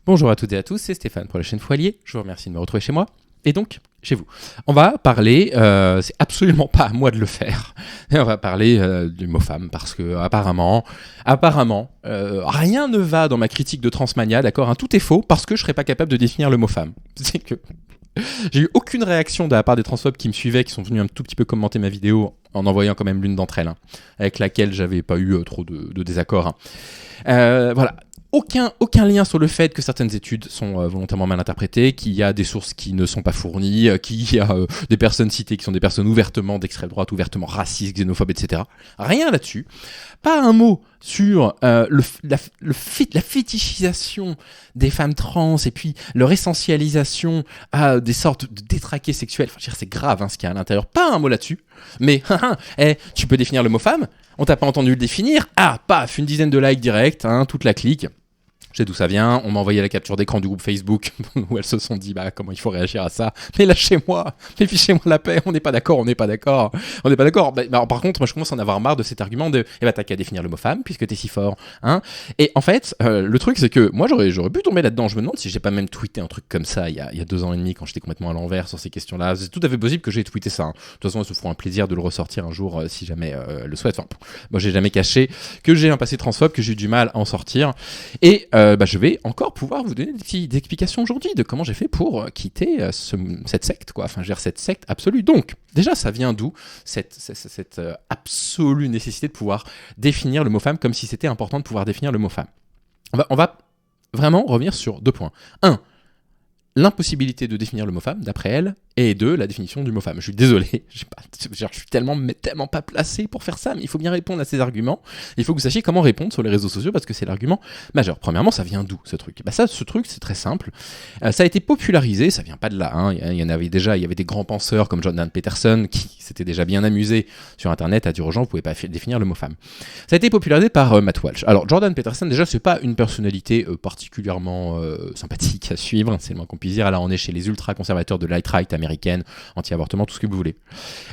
Bonjour à toutes et à tous, c'est Stéphane pour la chaîne Foilier. Je vous remercie de me retrouver chez moi et donc chez vous. On va parler, c'est absolument pas à moi de le faire, et on va parler du mot femme parce que apparemment, rien ne va dans ma critique de Transmania, d'accord, hein, tout est faux parce que je serais pas capable de définir le mot femme. C'est que j'ai eu aucune réaction de la part des transphobes qui me suivaient, qui sont venus un tout petit peu commenter ma vidéo en envoyant quand même l'une d'entre elles, hein, avec laquelle j'avais pas eu trop de désaccords. Hein. Voilà. Aucun lien sur le fait que certaines études sont volontairement mal interprétées, qu'il y a des sources qui ne sont pas fournies, qu'il y a des personnes citées qui sont des personnes ouvertement d'extrême droite, ouvertement racistes, xénophobes, etc. Rien là-dessus. Pas un mot sur la fétichisation des femmes trans et puis leur essentialisation à des sortes de détraqués sexuels. Enfin, je veux dire, c'est grave ce qu'il y a à l'intérieur. Pas un mot là-dessus. Mais tu peux définir le mot femme ? On t'a pas entendu le définir ? Ah, paf, une dizaine de likes direct, toute la clique. Je sais d'où ça vient, on m'a envoyé la capture d'écran du groupe Facebook où elles se sont dit comment il faut réagir à ça. Mais lâchez-moi, mais fichez-moi la paix, on n'est pas d'accord. Par contre, moi je commence à en avoir marre de cet argument de t'as qu'à définir le mot femme puisque t'es si fort. Et en fait, le truc c'est que moi j'aurais pu tomber là-dedans. Je me demande si j'ai pas même tweeté un truc comme ça il y a 2 ans et demi quand j'étais complètement à l'envers sur ces questions-là. C'est tout à fait possible que j'ai tweeté ça. De toute façon, elles se feront un plaisir de le ressortir un jour si jamais le souhaitent. Enfin, moi j'ai jamais caché que j'ai un passé transphobe, que j'ai eu du mal à en sortir. Et je vais encore pouvoir vous donner des explications aujourd'hui de comment j'ai fait pour quitter cette secte, quoi. Enfin, je veux dire, cette secte absolue. Donc, déjà, ça vient d'où cette absolue nécessité de pouvoir définir le mot femme comme si c'était important de pouvoir définir le mot femme. On va vraiment revenir sur 2 points. 1. L'impossibilité de définir le mot femme, d'après elle, et 2, la définition du mot femme. Je suis désolé, je suis tellement pas placé pour faire ça, mais il faut bien répondre à ces arguments. Il faut que vous sachiez comment répondre sur les réseaux sociaux, parce que c'est l'argument majeur. Premièrement, ça vient d'où, ce truc ? Ce truc, c'est très simple. Ça a été popularisé, ça vient pas de là. Il y avait des grands penseurs comme Jordan Peterson, qui s'étaient déjà bien amusés sur Internet à dire aux gens, vous pouvez pas définir le mot femme. Ça a été popularisé par Matt Walsh. Alors, Jordan Peterson, déjà, c'est pas une personnalité particulièrement sympathique à suivre, c'est le moins qu'on puisse dire. Là, on est chez les ultra-conservateurs de l'alt-right américaine, anti-avortement, tout ce que vous voulez.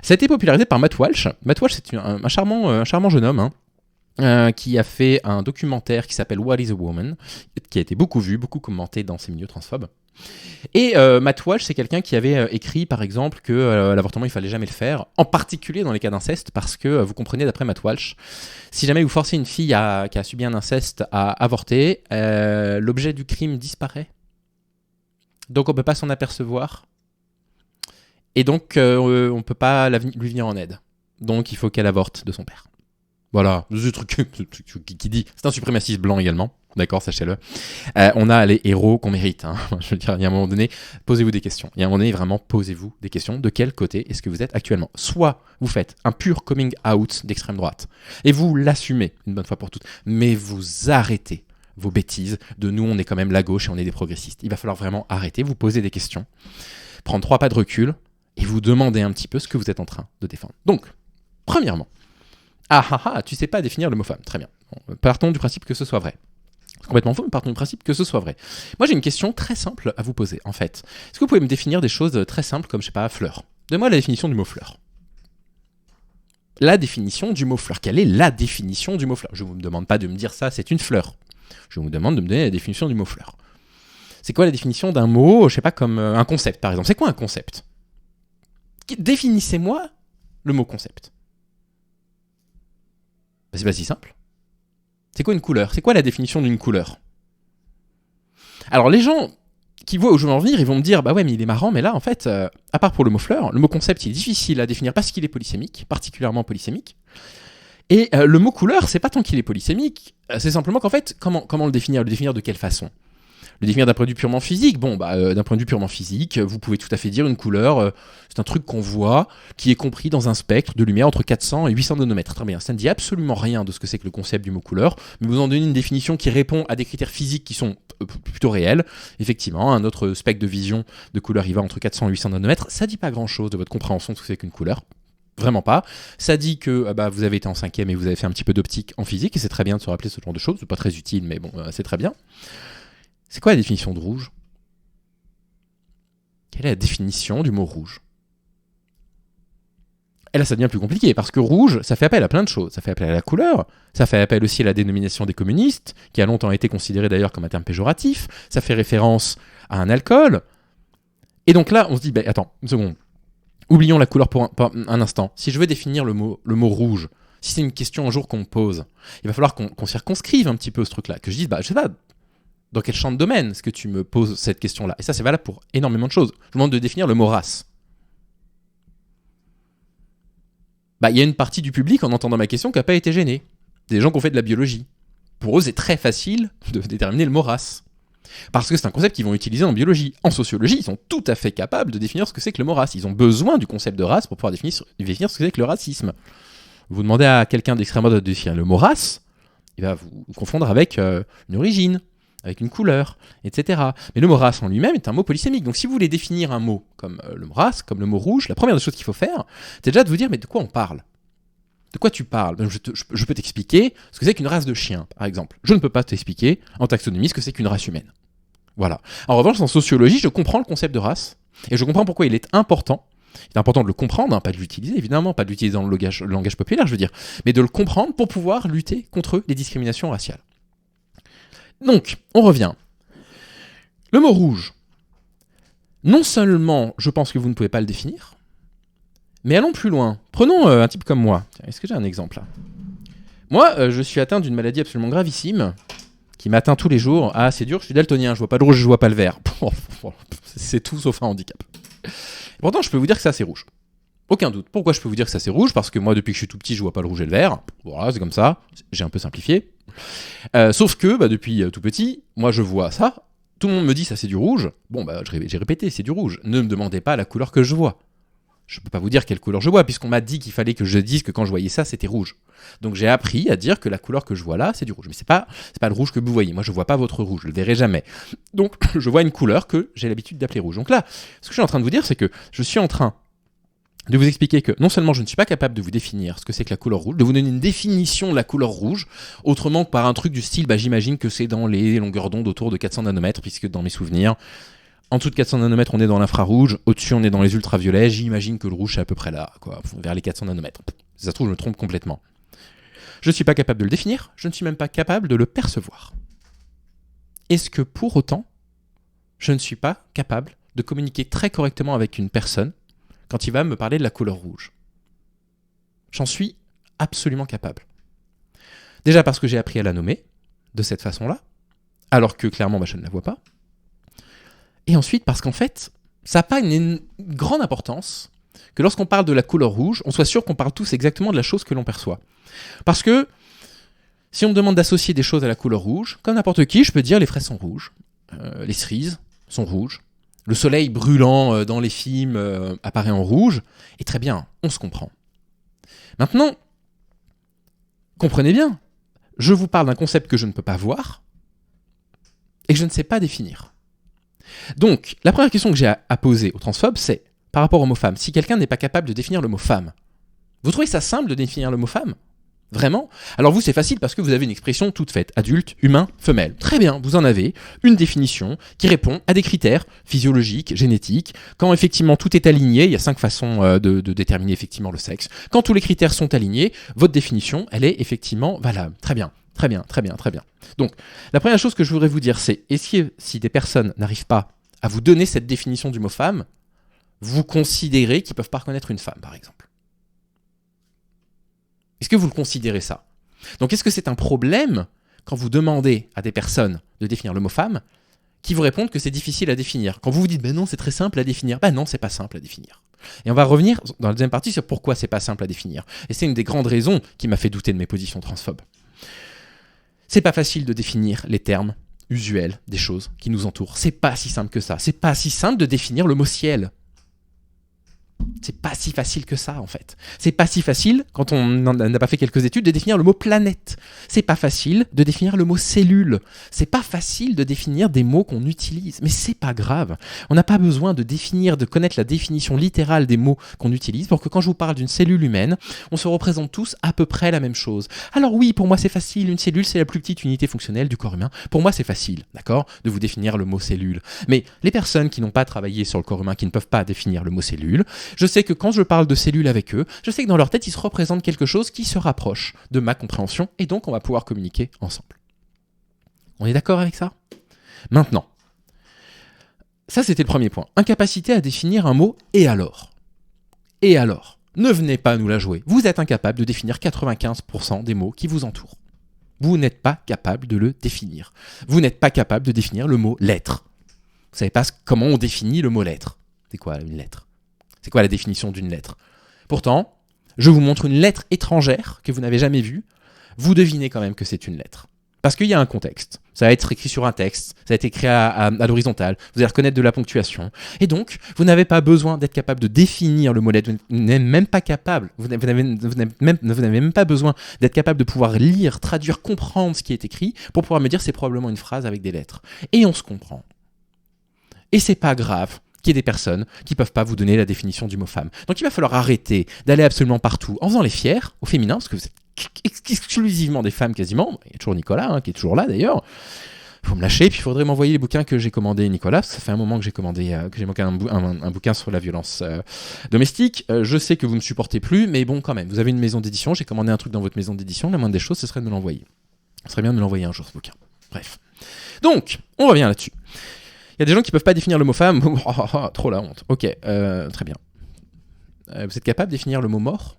Ça a été popularisé par Matt Walsh. Matt Walsh, c'est un charmant jeune homme, qui a fait un documentaire qui s'appelle What is a Woman, qui a été beaucoup vu, beaucoup commenté dans ces milieux transphobes. Et Matt Walsh, c'est quelqu'un qui avait écrit, par exemple, que l'avortement, il fallait jamais le faire, en particulier dans les cas d'inceste, parce que, vous comprenez, d'après Matt Walsh, si jamais vous forcez une fille qui a subi un inceste à avorter, l'objet du crime disparaît. Donc on ne peut pas s'en apercevoir. Et donc on ne peut pas lui venir en aide. Donc il faut qu'elle avorte de son père. Voilà, c'est le truc qui dit. C'est un suprémaciste blanc également. D'accord, sachez-le. On a les héros qu'on mérite. Je veux dire, il y a un moment donné, posez-vous des questions. Il y a un moment donné, vraiment, posez-vous des questions. De quel côté est-ce que vous êtes actuellement ? Soit vous faites un pur coming out d'extrême droite et vous l'assumez une bonne fois pour toutes, mais vous arrêtez vos bêtises de nous, on est quand même la gauche et on est des progressistes. Il va falloir vraiment arrêter, vous poser des questions, prendre 3 pas de recul et vous demander un petit peu ce que vous êtes en train de défendre. Donc, premièrement, tu sais pas définir le mot femme. Très bien. Bon, partons du principe que ce soit vrai. C'est complètement faux, mais partons du principe que ce soit vrai. Moi, j'ai une question très simple à vous poser, en fait. Est-ce que vous pouvez me définir des choses très simples comme, je sais pas, fleur ? Donnez-moi la définition du mot fleur. La définition du mot fleur. Quelle est la définition du mot fleur ? Je ne vous demande pas de me dire ça, c'est une fleur. Je vous demande de me donner la définition du mot fleur. C'est quoi la définition d'un mot, je sais pas, comme un concept, par exemple ? C'est quoi un concept ? Définissez-moi le mot concept. C'est pas si simple. C'est quoi une couleur ? C'est quoi la définition d'une couleur ? Alors les gens qui voient où je veux en venir, ils vont me dire, ouais, mais il est marrant, mais là, en fait, à part pour le mot fleur, le mot concept, il est difficile à définir parce qu'il est polysémique, particulièrement polysémique. Et le mot couleur, c'est pas tant qu'il est polysémique, c'est simplement qu'en fait, comment le définir ? Le définir de quelle façon ? Le définir d'un point de vue purement physique ? D'un point de vue purement physique, vous pouvez tout à fait dire une couleur, c'est un truc qu'on voit, qui est compris dans un spectre de lumière entre 400 et 800 nanomètres. Très bien, ça ne dit absolument rien de ce que c'est que le concept du mot couleur, mais vous en donnez une définition qui répond à des critères physiques qui sont plutôt réels. Effectivement, un autre spectre de vision de couleur, il va entre 400 et 800 nanomètres. Ça dit pas grand-chose de votre compréhension de ce que c'est qu'une couleur. Vraiment pas. Ça dit que vous avez été en 5e et vous avez fait un petit peu d'optique en physique, et c'est très bien de se rappeler ce genre de choses. C'est pas très utile, mais bon, c'est très bien. C'est quoi la définition de rouge ? Quelle est la définition du mot rouge ? Et là, ça devient plus compliqué, parce que rouge, ça fait appel à plein de choses. Ça fait appel à la couleur, ça fait appel aussi à la dénomination des communistes, qui a longtemps été considérée d'ailleurs comme un terme péjoratif, ça fait référence à un alcool. Et donc là, on se dit, attends, une seconde, oublions la couleur pour un instant. Si je veux définir le mot rouge, si c'est une question un jour qu'on me pose, il va falloir qu'on circonscrive un petit peu ce truc-là, que je dise, je sais pas, dans quel champ de domaine est-ce que tu me poses cette question-là? Et ça, c'est valable pour énormément de choses. Je vous demande de définir le mot race. Il y a une partie du public, en entendant ma question, qui n'a pas été gênée. Des gens qui ont fait de la biologie. Pour eux, c'est très facile de déterminer le mot race. Parce que c'est un concept qu'ils vont utiliser en biologie. En sociologie, ils sont tout à fait capables de définir ce que c'est que le mot race. Ils ont besoin du concept de race pour pouvoir définir ce que c'est que le racisme. Vous demandez à quelqu'un d'extrême droite de définir le mot race, il va vous confondre avec une origine, avec une couleur, etc. Mais le mot race en lui-même est un mot polysémique. Donc si vous voulez définir un mot comme le mot race, comme le mot rouge, la première des choses qu'il faut faire, c'est déjà de vous dire, mais de quoi on parle? De quoi tu parles? Je peux t'expliquer ce que c'est qu'une race de chien, par exemple. Je ne peux pas t'expliquer en taxonomie ce que c'est qu'une race humaine. Voilà. En revanche, en sociologie, je comprends le concept de race, et je comprends pourquoi il est important. Il est important de le comprendre, pas de l'utiliser, évidemment, pas de l'utiliser dans le langage populaire, je veux dire, mais de le comprendre pour pouvoir lutter contre les discriminations raciales. Donc, on revient. Le mot rouge. Non seulement, je pense que vous ne pouvez pas le définir, mais allons plus loin. Prenons un type comme moi. Tiens, est-ce que j'ai un exemple là? Moi, je suis atteint d'une maladie absolument gravissime, qui m'atteint tous les jours. Ah, c'est dur, je suis daltonien, je vois pas le rouge, je vois pas le vert. C'est tout sauf un handicap. Et pourtant, je peux vous dire que ça, c'est rouge. Aucun doute. Pourquoi je peux vous dire que ça, c'est rouge? Parce que moi, depuis que je suis tout petit, je vois pas le rouge et le vert. Voilà, c'est comme ça. J'ai un peu simplifié. Sauf que, depuis tout petit, moi, je vois ça. Tout le monde me dit, ça, c'est du rouge. Bon, j'ai répété, c'est du rouge. Ne me demandez pas la couleur que je vois. Je peux pas vous dire quelle couleur je vois, puisqu'on m'a dit qu'il fallait que je dise que quand je voyais ça, c'était rouge. Donc j'ai appris à dire que la couleur que je vois là, c'est du rouge. Mais c'est pas le rouge que vous voyez. Moi, je vois pas votre rouge, je le verrai jamais. Donc je vois une couleur que j'ai l'habitude d'appeler rouge. Donc là, ce que je suis en train de vous dire, c'est que je suis en train de vous expliquer que non seulement je ne suis pas capable de vous définir ce que c'est que la couleur rouge, de vous donner une définition de la couleur rouge, autrement que par un truc du style, j'imagine que c'est dans les longueurs d'onde autour de 400 nanomètres, puisque dans mes souvenirs, en dessous de 400 nanomètres, on est dans l'infrarouge. Au-dessus, on est dans les ultraviolets. J'imagine que le rouge, c'est à peu près là, vers les 400 nanomètres. Si ça se trouve, je me trompe complètement. Je ne suis pas capable de le définir. Je ne suis même pas capable de le percevoir. Est-ce que pour autant, je ne suis pas capable de communiquer très correctement avec une personne quand il va me parler de la couleur rouge? J'en suis absolument capable. Déjà parce que j'ai appris à la nommer de cette façon-là, alors que clairement, je ne la vois pas. Et ensuite, parce qu'en fait, ça n'a pas une grande importance que lorsqu'on parle de la couleur rouge, on soit sûr qu'on parle tous exactement de la chose que l'on perçoit. Parce que si on me demande d'associer des choses à la couleur rouge, comme n'importe qui, je peux dire les fraises sont rouges, les cerises sont rouges, le soleil brûlant dans les films apparaît en rouge, et très bien, on se comprend. Maintenant, comprenez bien, je vous parle d'un concept que je ne peux pas voir et que je ne sais pas définir. Donc, la première question que j'ai à poser aux transphobes, c'est, par rapport au mot femme, si quelqu'un n'est pas capable de définir le mot femme, vous trouvez ça simple de définir le mot femme? Vraiment? Alors vous, c'est facile parce que vous avez une expression toute faite, adulte, humain, femelle. Très bien, vous en avez une définition qui répond à des critères physiologiques, génétiques. Quand effectivement tout est aligné, il y a 5 façons de déterminer effectivement le sexe. Quand tous les critères sont alignés, votre définition, elle est effectivement valable. Très bien. Très bien, très bien, très bien. Donc, la première chose que je voudrais vous dire, c'est, est-ce que si des personnes n'arrivent pas à vous donner cette définition du mot femme, vous considérez qu'ils ne peuvent pas reconnaître une femme, par exemple? Est-ce que vous le considérez ça? Donc, est-ce que c'est un problème quand vous demandez à des personnes de définir le mot femme, qui vous répondent que c'est difficile à définir? Quand vous vous dites, non, c'est très simple à définir. Non, c'est pas simple à définir. Et on va revenir dans la deuxième partie sur pourquoi c'est pas simple à définir. Et c'est une des grandes raisons qui m'a fait douter de mes positions transphobes. C'est pas facile de définir les termes usuels des choses qui nous entourent. C'est pas si simple que ça. C'est pas si simple de définir le mot ciel. C'est pas si facile que ça, en fait. C'est pas si facile, quand on n'a pas fait quelques études, de définir le mot planète. C'est pas facile de définir le mot cellule. C'est pas facile de définir des mots qu'on utilise. Mais c'est pas grave. On n'a pas besoin de connaître la définition littérale des mots qu'on utilise pour que quand je vous parle d'une cellule humaine, on se représente tous à peu près la même chose. Alors oui, pour moi c'est facile. Une cellule, c'est la plus petite unité fonctionnelle du corps humain. Pour moi, c'est facile, d'accord, de vous définir le mot cellule. Mais les personnes qui n'ont pas travaillé sur le corps humain, qui ne peuvent pas définir le mot cellule, je sais que quand je parle de cellules avec eux, je sais que dans leur tête, ils se représentent quelque chose qui se rapproche de ma compréhension et donc on va pouvoir communiquer ensemble. On est d'accord avec ça ? Maintenant, ça c'était le premier point. Incapacité à définir un mot et alors ? Et alors ? Ne venez pas nous la jouer. Vous êtes incapable de définir 95% des mots qui vous entourent. Vous n'êtes pas capable de le définir. Vous n'êtes pas capable de définir le mot lettre. Vous ne savez pas comment on définit le mot lettre. C'est quoi une lettre ? C'est quoi la définition d'une lettre ? Pourtant, je vous montre une lettre étrangère que vous n'avez jamais vue. Vous devinez quand même que c'est une lettre. Parce qu'il y a un contexte. Ça va être écrit sur un texte, ça va être écrit à l'horizontale, vous allez reconnaître de la ponctuation. Et donc, vous n'avez pas besoin d'être capable de définir le mot lettre, vous n'êtes même pas capable, vous n'avez même pas besoin d'être capable de pouvoir lire, traduire, comprendre ce qui est écrit pour pouvoir me dire c'est probablement une phrase avec des lettres. Et on se comprend. Et c'est pas grave qu'il y ait des personnes qui peuvent pas vous donner la définition du mot femme. Donc il va falloir arrêter d'aller absolument partout en faisant les fiers au féminin, parce que vous êtes exclusivement des femmes quasiment. Il y a toujours Nicolas qui est toujours là d'ailleurs. Il faut me lâcher, puis il faudrait m'envoyer les bouquins que j'ai commandés, Nicolas. Ça fait un moment que j'ai commandé un bouquin sur la violence domestique. Je sais que vous ne me supportez plus, mais bon, quand même, vous avez une maison d'édition, j'ai commandé un truc dans votre maison d'édition, la moindre des choses, ce serait de me l'envoyer. Ce serait bien de me l'envoyer un jour, ce bouquin. Bref. Donc, on revient là-dessus. Il y a des gens qui ne peuvent pas définir le mot femme. Trop la honte. Ok, très bien. Vous êtes capable de définir le mot mort ?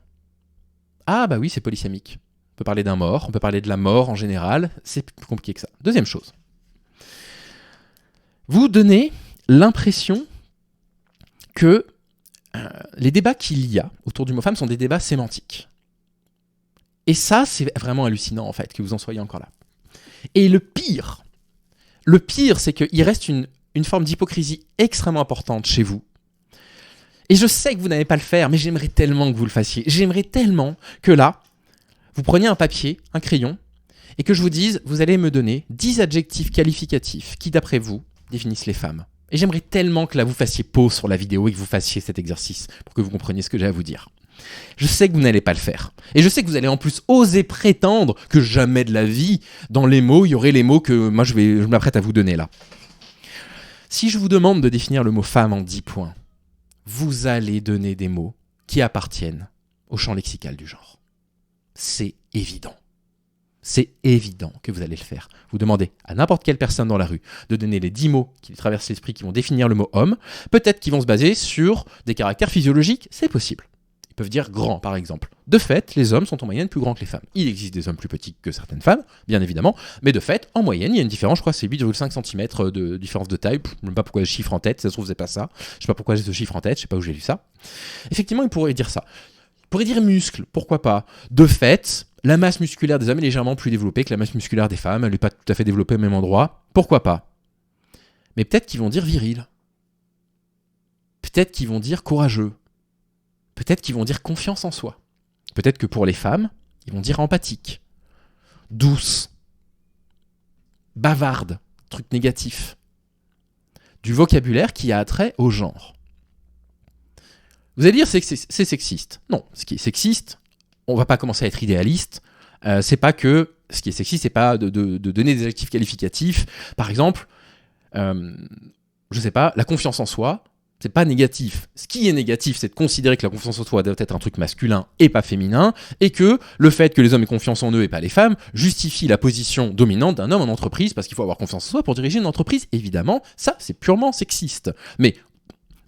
Ah bah oui, c'est polysémique. On peut parler d'un mort, on peut parler de la mort en général, c'est plus compliqué que ça. Deuxième chose. Vous donnez l'impression que les débats qu'il y a autour du mot femme sont des débats sémantiques. Et ça, c'est vraiment hallucinant en fait, que vous en soyez encore là. Et le pire, c'est qu'il reste une forme d'hypocrisie extrêmement importante chez vous. Et je sais que vous n'allez pas le faire, mais j'aimerais tellement que vous le fassiez. J'aimerais tellement que là, vous preniez un papier, un crayon, et que je vous dise, vous allez me donner 10 adjectifs qualificatifs qui, d'après vous, définissent les femmes. Et j'aimerais tellement que là, vous fassiez pause sur la vidéo et que vous fassiez cet exercice pour que vous compreniez ce que j'ai à vous dire. Je sais que vous n'allez pas le faire. Et je sais que vous allez en plus oser prétendre que jamais de la vie, dans les mots, il y aurait les mots que moi je m'apprête à vous donner là. Si je vous demande de définir le mot femme en 10 points, vous allez donner des mots qui appartiennent au champ lexical du genre. C'est évident. C'est évident que vous allez le faire. Vous demandez à n'importe quelle personne dans la rue de donner les 10 mots qui lui traversent l'esprit, qui vont définir le mot homme. Peut-être qu'ils vont se baser sur des caractères physiologiques, c'est possible. Ils peuvent dire grand, par exemple. De fait, les hommes sont en moyenne plus grands que les femmes. Il existe des hommes plus petits que certaines femmes, bien évidemment, mais de fait, en moyenne, il y a une différence, je crois que c'est 8,5 cm de différence de taille. Je ne sais pas pourquoi j'ai ce chiffre en tête, ça se trouve, c'est pas ça. Je ne sais pas pourquoi j'ai ce chiffre en tête, je ne sais pas où j'ai lu ça. Effectivement, ils pourraient dire ça. Ils pourraient dire muscle, pourquoi pas. De fait, la masse musculaire des hommes est légèrement plus développée que la masse musculaire des femmes, elle n'est pas tout à fait développée au même endroit, pourquoi pas. Mais peut-être qu'ils vont dire viril. Peut-être qu'ils vont dire courageux. Peut-être qu'ils vont dire confiance en soi. Peut-être que pour les femmes, ils vont dire empathique, douce, bavarde, truc négatif. Du vocabulaire qui a attrait au genre. Vous allez dire c'est sexiste. Non, ce qui est sexiste, on va pas commencer à être idéaliste. C'est pas que ce qui est sexiste, c'est pas de donner des adjectifs qualificatifs. Par exemple, je sais pas, la confiance en soi. C'est pas négatif. Ce qui est négatif, c'est de considérer que la confiance en soi doit être un truc masculin et pas féminin, et que le fait que les hommes aient confiance en eux et pas les femmes justifie la position dominante d'un homme en entreprise, parce qu'il faut avoir confiance en soi pour diriger une entreprise. Évidemment, ça, c'est purement sexiste. Mais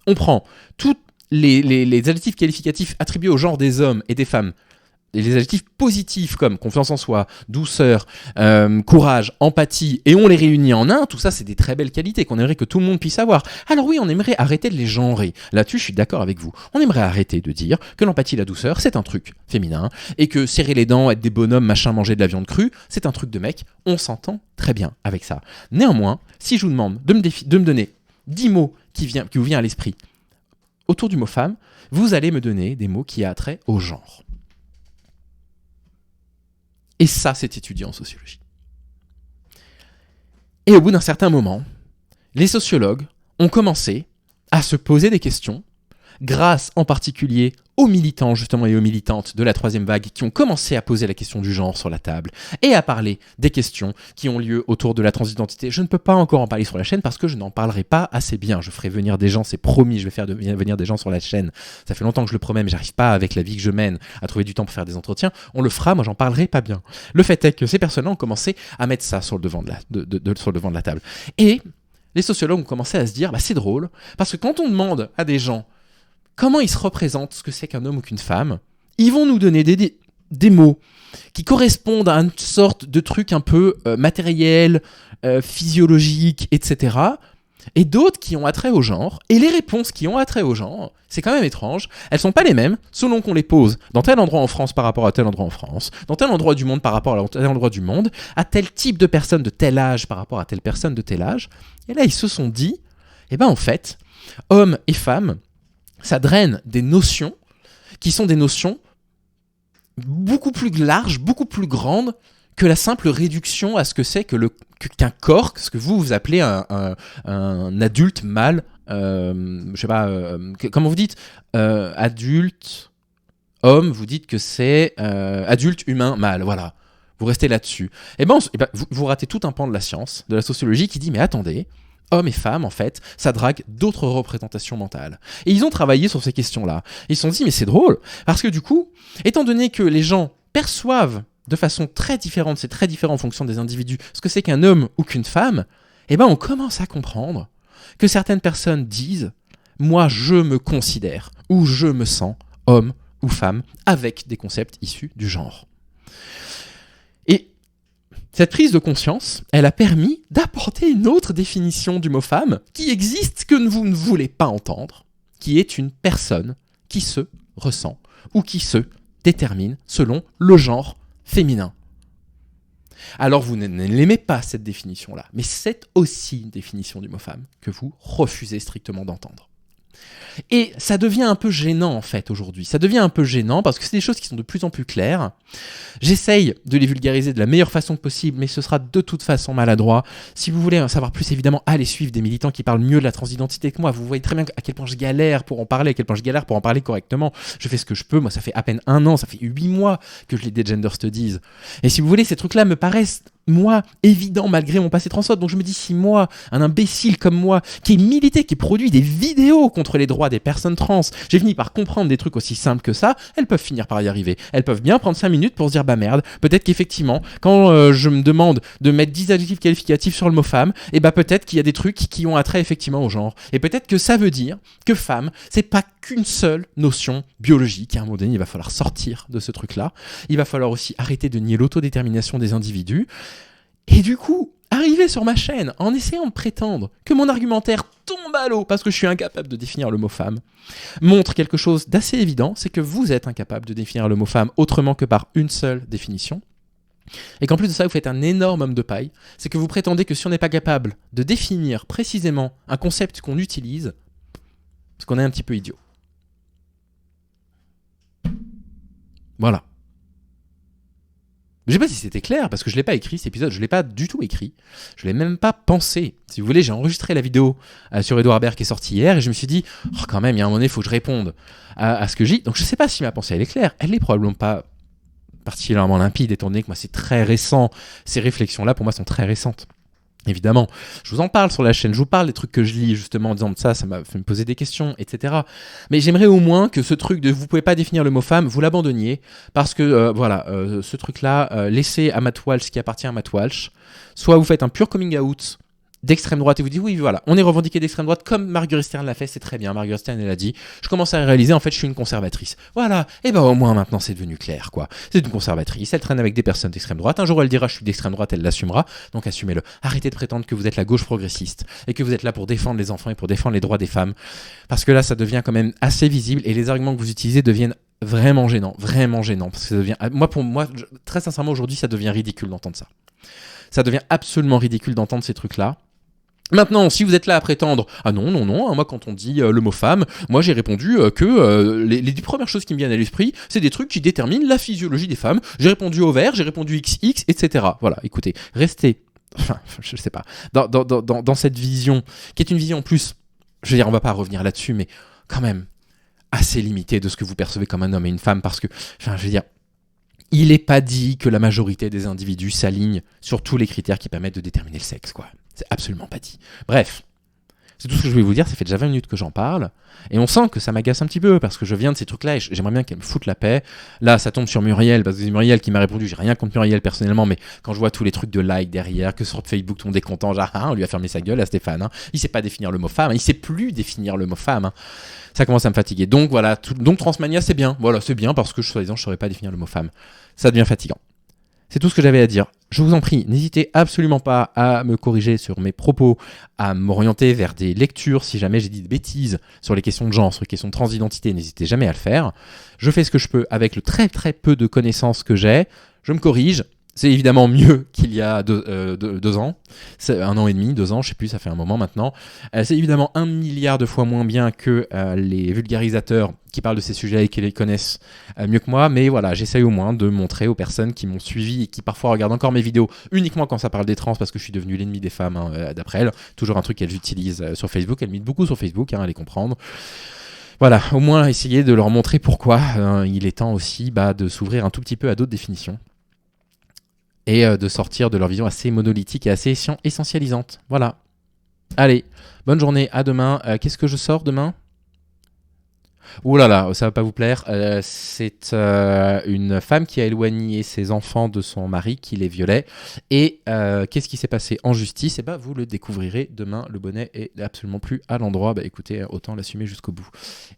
on prend tous les adjectifs qualificatifs attribués au genre des hommes et des femmes, et les adjectifs positifs comme confiance en soi, douceur, courage, empathie, et on les réunit en un, tout ça c'est des très belles qualités qu'on aimerait que tout le monde puisse avoir. Alors oui, on aimerait arrêter de les genrer. Là-dessus, je suis d'accord avec vous. On aimerait arrêter de dire que l'empathie et la douceur, c'est un truc féminin, et que serrer les dents, être des bonhommes, machin, manger de la viande crue, c'est un truc de mec. On s'entend très bien avec ça. Néanmoins, si je vous demande de me donner 10 mots qui vous viennent à l'esprit autour du mot femme, vous allez me donner des mots qui aient attrait au genre. Et ça, c'est étudié en sociologie. Et au bout d'un certain moment, les sociologues ont commencé à se poser des questions grâce en particulier aux militants justement et aux militantes de la troisième vague qui ont commencé à poser la question du genre sur la table et à parler des questions qui ont lieu autour de la transidentité. Je ne peux pas encore en parler sur la chaîne parce que je n'en parlerai pas assez bien. Je ferai venir des gens, c'est promis, je vais faire venir des gens sur la chaîne. Ça fait longtemps que je le promets, mais j'arrive pas avec la vie que je mène à trouver du temps pour faire des entretiens. On le fera, moi j'en parlerai pas bien. Le fait est que ces personnes-là ont commencé à mettre ça sur le devant sur le devant de la table. Et les sociologues ont commencé à se dire, c'est drôle, parce que quand on demande à des gens comment ils se représentent ce que c'est qu'un homme ou qu'une femme, ils vont nous donner des mots qui correspondent à une sorte de truc un peu matériel, physiologique, etc. Et d'autres qui ont attrait au genre. Et les réponses qui ont attrait au genre, c'est quand même étrange, elles sont pas les mêmes selon qu'on les pose dans tel endroit en France par rapport à tel endroit en France, dans tel endroit du monde par rapport à tel endroit du monde, à tel type de personne de tel âge par rapport à telle personne de tel âge. Et là, ils se sont dit, en fait, hommes et femmes, ça draine des notions qui sont des notions beaucoup plus larges, beaucoup plus grandes que la simple réduction à ce que c'est qu'un corps, ce que vous appelez un adulte mâle, je sais pas, comment vous dites adulte, homme, vous dites que c'est adulte humain mâle, voilà. Vous restez là-dessus. Vous ratez tout un pan de la science, de la sociologie qui dit, mais attendez, hommes et femmes, en fait, ça drague d'autres représentations mentales. Et ils ont travaillé sur ces questions-là. Ils se sont dit, mais c'est drôle, parce que du coup, étant donné que les gens perçoivent de façon très différente, c'est très différent en fonction des individus, ce que c'est qu'un homme ou qu'une femme, on commence à comprendre que certaines personnes disent, moi, je me considère, ou je me sens homme ou femme, avec des concepts issus du genre. Et cette prise de conscience, elle a permis d'apporter une autre définition du mot femme qui existe, que vous ne voulez pas entendre, qui est une personne qui se ressent ou qui se détermine selon le genre féminin. Alors vous n'aimez pas cette définition-là, mais c'est aussi une définition du mot femme que vous refusez strictement d'entendre. Et ça devient un peu gênant en fait aujourd'hui. Ça devient un peu gênant parce que c'est des choses qui sont de plus en plus claires. J'essaye de les vulgariser de la meilleure façon possible, mais ce sera de toute façon maladroit. Si vous voulez en savoir plus, évidemment, allez suivre des militants qui parlent mieux de la transidentité que moi. Vous voyez très bien à quel point je galère pour en parler, à quel point je galère pour en parler correctement. Je fais ce que je peux. Moi, ça fait à peine 1 an, ça fait 8 mois que je lis des gender studies. Et si vous voulez, ces trucs-là me paraissent évident malgré mon passé transphobe. Donc je me dis, si moi, un imbécile comme moi, qui est milité, qui produit des vidéos contre les droits des personnes trans, j'ai fini par comprendre des trucs aussi simples que ça, elles peuvent finir par y arriver. Elles peuvent bien prendre 5 minutes pour se dire, merde, peut-être qu'effectivement, quand je me demande de mettre 10 adjectifs qualificatifs sur le mot femme, peut-être qu'il y a des trucs qui ont attrait effectivement au genre. Et peut-être que ça veut dire que femme, c'est pas qu'une seule notion biologique. À un moment donné, il va falloir sortir de ce truc-là. Il va falloir aussi arrêter de nier l'autodétermination des individus. Et du coup, arriver sur ma chaîne en essayant de prétendre que mon argumentaire tombe à l'eau parce que je suis incapable de définir le mot femme, montre quelque chose d'assez évident, c'est que vous êtes incapable de définir le mot femme autrement que par une seule définition. Et qu'en plus de ça, vous faites un énorme homme de paille, c'est que vous prétendez que si on n'est pas capable de définir précisément un concept qu'on utilise, c'est qu'on est un petit peu idiot. Voilà. Je ne sais pas si c'était clair, parce que je ne l'ai pas écrit, cet épisode, je ne l'ai pas du tout écrit. Je ne l'ai même pas pensé. Si vous voulez, j'ai enregistré la vidéo sur Edouard Baird qui est sortie hier, et je me suis dit, quand même, il y a un moment donné, il faut que je réponde à ce que je dis. Donc je ne sais pas si ma pensée, elle est claire. Elle n'est probablement pas particulièrement limpide, étant donné que moi, c'est très récent. Ces réflexions-là, pour moi, sont très récentes. Évidemment, je vous en parle sur la chaîne, je vous parle des trucs que je lis justement en disant ça m'a fait me poser des questions, etc. Mais j'aimerais au moins que ce truc de vous pouvez pas définir le mot femme, vous l'abandonniez, parce que ce truc-là, laissez à Matt Walsh ce qui appartient à Matt Walsh. Soit vous faites un pur coming out d'extrême droite et vous dites oui voilà, on est revendiqué d'extrême droite comme Marguerite Stern l'a fait, c'est très bien, Marguerite Stern elle a dit, je commence à réaliser en fait je suis une conservatrice, voilà, et au moins maintenant c'est devenu clair quoi, c'est une conservatrice, elle traîne avec des personnes d'extrême droite, un jour elle dira je suis d'extrême droite, elle l'assumera, donc assumez-le, arrêtez de prétendre que vous êtes la gauche progressiste et que vous êtes là pour défendre les enfants et pour défendre les droits des femmes, parce que là ça devient quand même assez visible et les arguments que vous utilisez deviennent vraiment gênants, parce que ça devient, pour moi très sincèrement aujourd'hui ça devient ridicule d'entendre ça devient absolument ridicule d'entendre ces trucs là. Maintenant, si vous êtes là à prétendre « Ah non, moi quand on dit le mot femme, moi j'ai répondu que les premières choses qui me viennent à l'esprit, c'est des trucs qui déterminent la physiologie des femmes. J'ai répondu ovaire, j'ai répondu XX, etc. » Voilà, écoutez, restez, je sais pas, dans cette vision, qui est une vision plus, je veux dire, on va pas revenir là-dessus, mais quand même, assez limité de ce que vous percevez comme un homme et une femme, parce que, enfin, je veux dire, il n'est pas dit que la majorité des individus s'alignent sur tous les critères qui permettent de déterminer le sexe, quoi. C'est absolument pas dit. Bref, c'est tout ce que je voulais vous dire, ça fait déjà 20 minutes que j'en parle, et on sent que ça m'agace un petit peu, parce que je viens de ces trucs-là, et j'aimerais bien qu'elle me foute la paix. Là, ça tombe sur Muriel, parce que c'est Muriel qui m'a répondu, j'ai rien contre Muriel personnellement, mais quand je vois tous les trucs de like derrière, que sur Facebook, tout le monde est content, genre, on lui a fermé sa gueule à Stéphane, hein. Il sait pas définir le mot femme, il sait plus définir le mot femme, hein. Ça commence à me fatiguer. Donc voilà, donc Transmania, c'est bien. Voilà, c'est bien, parce que soi-disant, je saurais pas définir le mot femme. Ça devient fatigant. C'est tout ce que j'avais à dire. Je vous en prie, n'hésitez absolument pas à me corriger sur mes propos, à m'orienter vers des lectures si jamais j'ai dit des bêtises sur les questions de genre, sur les questions de transidentité, n'hésitez jamais à le faire. Je fais ce que je peux avec le très très peu de connaissances que j'ai, je me corrige. C'est évidemment mieux qu'il y a 2 ans, c'est 1 an et demi, 2 ans, je sais plus, ça fait un moment maintenant. C'est évidemment 1 milliard de fois moins bien que les vulgarisateurs qui parlent de ces sujets et qui les connaissent mieux que moi, mais voilà, j'essaye au moins de montrer aux personnes qui m'ont suivi et qui parfois regardent encore mes vidéos uniquement quand ça parle des trans, parce que je suis devenu l'ennemi des femmes, hein, d'après elles. Toujours un truc qu'elles utilisent sur Facebook, elles militent beaucoup sur Facebook, hein, à les comprendre. Voilà, au moins essayer de leur montrer pourquoi il est temps aussi de s'ouvrir un tout petit peu à d'autres définitions. Et de sortir de leur vision assez monolithique et assez essentialisante. Voilà. Allez, bonne journée, à demain. Qu'est-ce que je sors demain ? Ouh là là, ça va pas vous plaire. C'est une femme qui a éloigné ses enfants de son mari qui les violait. Et qu'est-ce qui s'est passé en justice ? Vous le découvrirez demain. Le bonnet est absolument plus à l'endroit. Écoutez, autant l'assumer jusqu'au bout.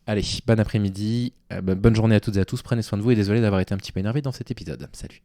Allez, bon après-midi, bonne journée à toutes et à tous. Prenez soin de vous et désolé d'avoir été un petit peu énervé dans cet épisode. Salut.